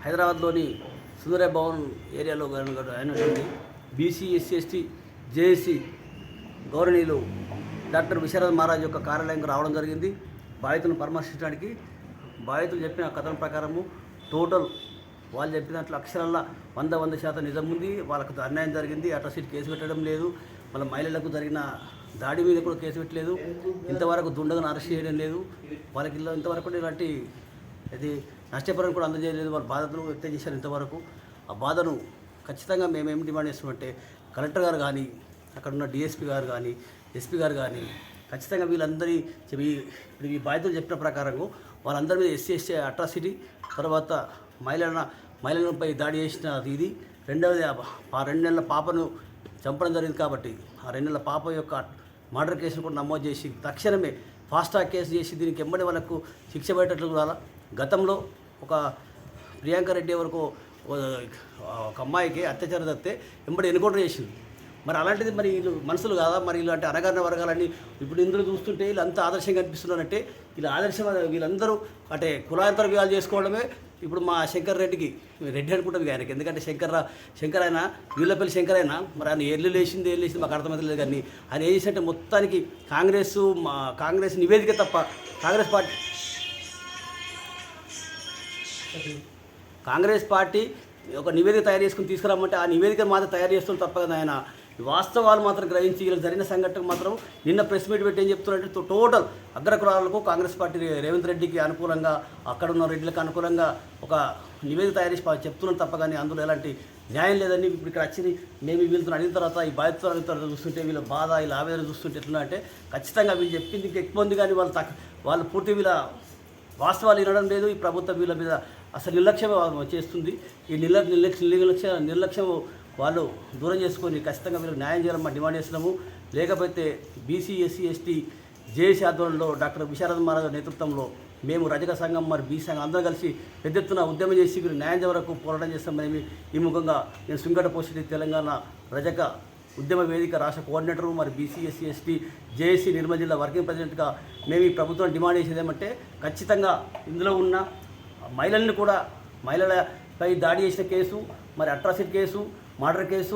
హైదరాబాద్లోని సుందరయ్య భవన్ ఏరియాలో అయినటువంటి బీసీ ఎస్సీ ఎస్టీ జేఏసీ గౌరవనీయులు డాక్టర్ విశారద మహారాజ్ యొక్క కార్యాలయంకు రావడం జరిగింది. బాధితులను పరామర్శించడానికి. బాధితులు చెప్పిన కథనం ప్రకారము టోటల్ వాళ్ళు చెప్పిన దాంట్లో అక్షరాల 100% నిజం ఉంది. వాళ్ళకు అన్యాయం జరిగింది. అట్రాసిటీ కేసు పెట్టడం లేదు. వాళ్ళ మహిళలకు జరిగిన దాడి మీద కూడా కేసు పెట్టలేదు. ఇంతవరకు దుండగను అరెస్ట్ చేయడం లేదు. వాళ్ళకి ఇంతవరకు ఇలాంటి ఇది నష్టపరం కూడా అందజేయలేదు. వాళ్ళ బాధను వ్యక్తం చేశారు. ఇంతవరకు ఆ బాధను ఖచ్చితంగా మేమేం డిమాండ్ చేస్తామంటే కలెక్టర్ గారు కానీ, అక్కడ ఉన్న డిఎస్పీ గారు కానీ, ఎస్పీ గారు కానీ ఖచ్చితంగా వీళ్ళందరి ఈ బాధితులు చెప్పిన ప్రకారంగా వాళ్ళందరి మీద ఎస్సీ ఎస్టీ అట్రాసిటీ, తర్వాత మహిళలపై దాడి చేసిన ఇది. రెండవది ఆ 2 నెలల పాపను చంపడం జరిగింది కాబట్టి ఆ 2 నెలల పాప యొక్క మర్డర్ కేసును కూడా నమోదు చేసి తక్షణమే ఫాస్ట్ ట్రాక్ కేసు చేసి దీనికి ఎంబడి వాళ్ళకు శిక్ష పడేటట్లు కూడా. గతంలో ఒక ప్రియాంక రెడ్డి వరకు ఒక అమ్మాయికి అత్యాచారం తప్పితే ఎంబడి ఎన్కౌంటర్ చేసింది. మరి అలాంటిది మరి వీళ్ళు మనుషులు కాదా? మరి ఇలాంటి అనగారిన వర్గాలని ఇప్పుడు ఇందులో చూస్తుంటే వీళ్ళంతా ఆదర్శంగా కనిపిస్తున్నారంటే వీళ్ళు ఆదర్శం వీళ్ళందరూ అంటే కులాంతర వివాహాలు చేసుకోవడమే. ఇప్పుడు మా శంకర్ రెడ్డికి రెడ్డి అనుకుంటుంది ఆయనకి, ఎందుకంటే శంకర్ ఆయన వీళ్ళపల్లి శంకర్ అయినా మరి ఆయన ఏళ్ళు లేచింది మాకు అర్థమవుతలేదు. కానీ ఆయన ఏం చేసినట్టే మొత్తానికి కాంగ్రెస్ నివేదిక తప్ప కాంగ్రెస్ పార్టీ ఒక నివేదిక తయారు చేసుకుని తీసుకురామంటే ఆ నివేదిక మాత్రం తయారు చేస్తుంది తప్ప కదా ఆయన వాస్తవాలు మాత్రం గ్రహించి ఇలా జరిగిన సంఘటనకు మాత్రం నిన్న ప్రెస్ మీట్ పెట్టి ఏం చెప్తున్నారంటే టోటల్ అగ్రకులాలకు కాంగ్రెస్ పార్టీ రేవంత్ రెడ్డికి అనుకూలంగా, అక్కడ ఉన్న రెడ్డిలకు అనుకూలంగా ఒక నివేదిక తయారు చేసి చెప్తున్నాం తప్ప కానీ అందులో ఎలాంటి న్యాయం లేదని ఇప్పుడు ఇక్కడ వచ్చి మేము వీళ్ళతో అడిగిన తర్వాత ఈ బాధితులు అడిగిన తర్వాత చూస్తుంటే వీళ్ళ బాధ వీళ్ళ ఆవేదన చూస్తుంటే ఎట్లా అంటే ఖచ్చితంగా వీళ్ళు చెప్పింది ఇంకా ఎక్కువ ఉంది. కానీ వాళ్ళు పూర్తి వీళ్ళ వాస్తవాలు వినడం లేదు. ఈ ప్రభుత్వం వీళ్ళ మీద అసలు నిర్లక్ష్యం చేస్తుంది. ఈ నిర్లక్ష్యం వాళ్ళు దూరం చేసుకొని ఖచ్చితంగా వీళ్ళకి న్యాయం చేయాలని మా డిమాండ్ చేస్తున్నాము. లేకపోతే బీసీ ఎస్సీ ఎస్టీ జేఏసీ ఆధ్వర్యంలో డాక్టర్ విశారద మహారాజ్ నేతృత్వంలో మేము రజక సంఘం మరి బీ సంఘం అందరూ కలిసి పెద్ద ఎత్తున ఉద్యమం చేసి వీళ్ళు న్యాయం వరకు పోరాటం చేస్తామని ఈ ముఖంగా నేను సుంగట పోస్టి తెలంగాణ రజక ఉద్యమ వేదిక రాష్ట్ర కోఆర్డినేటరు మరి BC SC ST JAC Nirmal జిల్లా వర్కింగ్ ప్రెసిడెంట్గా మేము ఈ ప్రభుత్వం డిమాండ్ చేసేది ఏమంటే ఖచ్చితంగా ఇందులో ఉన్న మహిళల్ని కూడా మహిళలపై దాడి చేసిన కేసు, మరి అట్రాసిటీ కేసు, మర్డర్ కేసు,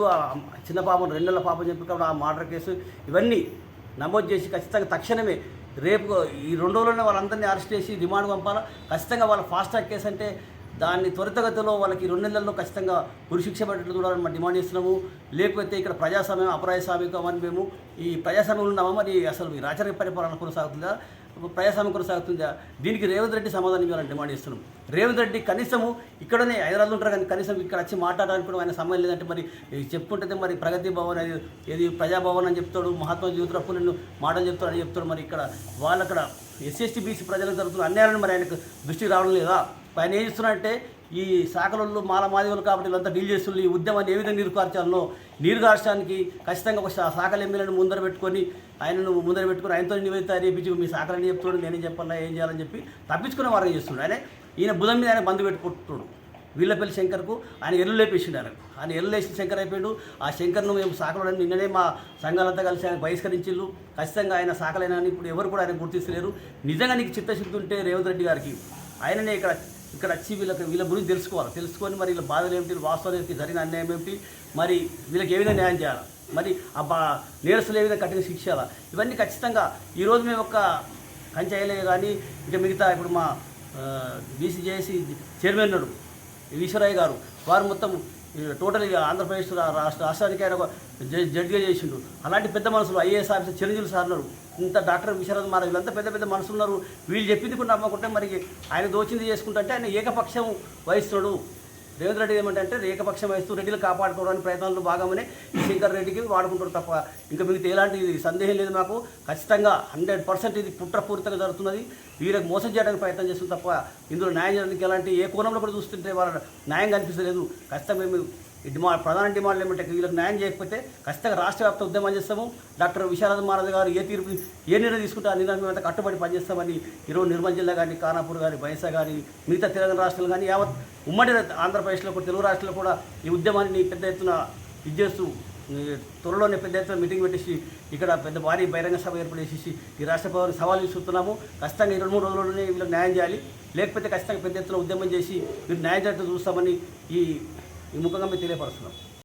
చిన్న పాపం 2 నెలల పాపం చెప్పి కాబట్టి ఆ మర్డర్ కేసు ఇవన్నీ నమోదు చేసి ఖచ్చితంగా తక్షణమే రేపు ఈ 2 రోజుల్లోనే వాళ్ళందరినీ అరెస్ట్ చేసి రిమాండ్ పంపాలా. ఖచ్చితంగా వాళ్ళ ఫాస్ట్ ట్రాక్ కేసు అంటే దాన్ని త్వరితగతిలో వాళ్ళకి 2 నెలల్లో ఖచ్చితంగా ఉరిశిక్ష పడేట్లు చూడాలని మనం డిమాండ్ చేస్తున్నాము. లేకపోతే ఇక్కడ ప్రజాస్వామ్యం అప్రజాస్వామికం అని మేము ఈ ప్రజాస్వామ్యంలో ఉన్నామా? మరి అసలు ఈ రాచరిక పరిపాలన కొనసాగుతుందా? ప్రజాస్వామ్యం కొనసాగుతుందా? దీనికి రేవంత్ రెడ్డి సమాధానం ఇవ్వాలని డిమాండ్ చేస్తున్నాం. రేవంత్ రెడ్డి కనీసము ఇక్కడనే హైదరాబాద్ ఉంటారు కానీ కనీసం ఇక్కడ వచ్చి మాట్లాడడానికి కూడా ఆయన సమయం లేదంటే మరి చెప్పుకుంటే మరి ప్రగతి భవన్ ఏది ప్రజాభవన్ అని చెప్తాడు, మహాత్మా జ్యోతిరావు నేను మాటలు చెప్తాడు అని చెప్తాడు. మరి ఇక్కడ వాళ్ళక్కడ ఎస్సీ బీసీ ప్రజలకు జరుగుతున్న అన్యాయాలను మరి ఆయనకు దృష్టికి రావడం లేదా? ఆయన ఏం చేస్తున్నారంటే ఈ శాఖలలో మాదిగలు కాబట్టి వీళ్ళంతా డీల్ చేస్తున్నారు. ఈ ఉద్యమాన్ని ఏ విధంగా నీరుగార్చడానికి ఖచ్చితంగా ఒక శాఖల ఎమ్మెల్యేలను ముందర పెట్టుకొని ఆయనతో నివేదిక తయారు చేయించి మీ శాఖలని చెప్తున్నాడు, నేనేం చెప్పాలా ఏం చేయాలని చెప్పి తప్పించుకునే వారం చేస్తున్నాడు. ఈయన బుధం మీద ఆయన బంధు పెట్టుకుంటున్నాడు. వీళ్ళపల్లి శంకర్కు ఆయన ఎల్లు లేపేసిండు. ఆయన ఎల్లు లేచిన శంకర్ అయిపోయాడు. ఆ శంకర్ను మేము శాఖలో నిన్ననే మా సంఘాలంతా కలిసి ఆయన బహిష్కరించిళ్ళు. ఖచ్చితంగా ఆయన శాఖలైనా ఇప్పుడు ఎవరు కూడా ఆయన గుర్తిస్తలేరు. నిజంగా నీకు చిత్తశుద్ధి ఉంటే రేవంత్ రెడ్డి గారికి ఆయననే ఇక్కడ వచ్చి వీళ్ళ గురించి తెలుసుకొని మరి వీళ్ళ బాధలు ఏమిటి, వాస్తవాలు ఏమిటి, జరిగిన అన్యాయం ఏమిటి, మరి వీళ్ళకి ఏ విధంగా న్యాయం చేయాలి, మరి ఆ నేరస్తులు ఏ విధంగా కఠిన శిక్షాలా, ఇవన్నీ ఖచ్చితంగా ఈరోజు మేము ఒక కంచెలే కానీ ఇంకా మిగతా ఇప్పుడు మా బీసీ జేఏసీ చైర్మన్ ఉన్నాడు ఈశ్వరయ్య గారు, వారు మొత్తం టోటల్ ఆంధ్రప్రదేశ్ రాష్ట్రానికి ఆయన ఒక జడ్జిగా చేసిండు. అలాంటి పెద్ద మనుషులు ఐఏఎస్ ఆఫీసర్ చిరంజీవి సార్ ఉన్నారు, ఇంత డాక్టర్ విశారద మహారాజ్ వీళ్ళంతా పెద్ద మనుషులు ఉన్నారు. వీళ్ళు చెప్పింది కూడా నమ్మకుంటే మరి ఆయన దోచింది చేసుకుంటే ఆయన ఏకపక్షం వహిస్తున్నాడు. రేవంత్ రెడ్డి ఏమంటే ఏకపక్షం వహిస్తూ రెడ్డిలు కాపాడుకోవడానికి ప్రయత్నాలు భాగమనే ఈ శంకర్ రెడ్డికి వాడుకుంటారు తప్ప ఇంకా మిగతా ఎలాంటి సందేహం లేదు మాకు. ఖచ్చితంగా 100% ఇది కుట్రపూరితంగా జరుగుతున్నది. వీళ్ళకి మోసం చేయడానికి ప్రయత్నం చేస్తుంది తప్ప ఇందులో న్యాయం చేయడానికి ఎలాంటి ఏ కోణంలో కూడా చూస్తుంటే వాళ్ళ న్యాయం కనిపిస్తలేదు. ఖచ్చితంగా మేము ప్రధాన డిమాండ్లు ఏమంటే వీళ్ళకి న్యాయం చేయకపోతే ఖచ్చితంగా రాష్ట్ర వ్యాప్త ఉద్యమాలు చేస్తాము. డాక్టర్ విశారద మహారాజ్ గారు ఏ నిర్ణయం తీసుకుంటే ఆ నిర్ణయం అంతా కట్టుబడి పనిచేస్తామని ఈరోజు నిర్మల్ జిల్లా కానీ, ఖానాపూర్ కానీ, బైసా కానీ, మిగతా తెలంగాణ రాష్ట్రాలు కానీ, యావత్ ఉమ్మడి ఆంధ్రప్రదేశ్లో కూడా, తెలుగు రాష్ట్రాల్లో కూడా ఈ ఉద్యమాన్ని పెద్ద ఎత్తున చేస్తూ త్వరలోనే పెద్ద ఎత్తున మీటింగ్ పెట్టేసి ఇక్కడ పెద్ద భారీ బహిరంగ సభ ఏర్పాటు చేసేసి ఈ రాష్ట్ర ప్రభుత్వానికి సవాల్ విసురుతున్నాము. ఖచ్చితంగా 2-3 రోజుల్లోనే వీళ్ళకి న్యాయం చేయాలి, లేకపోతే ఖచ్చితంగా పెద్ద ఎత్తున ఉద్యమం చేసి మీరు న్యాయం జరిగితే చూస్తామని ఈ ముఖంగా మేము తెలియపరుస్తున్నాం.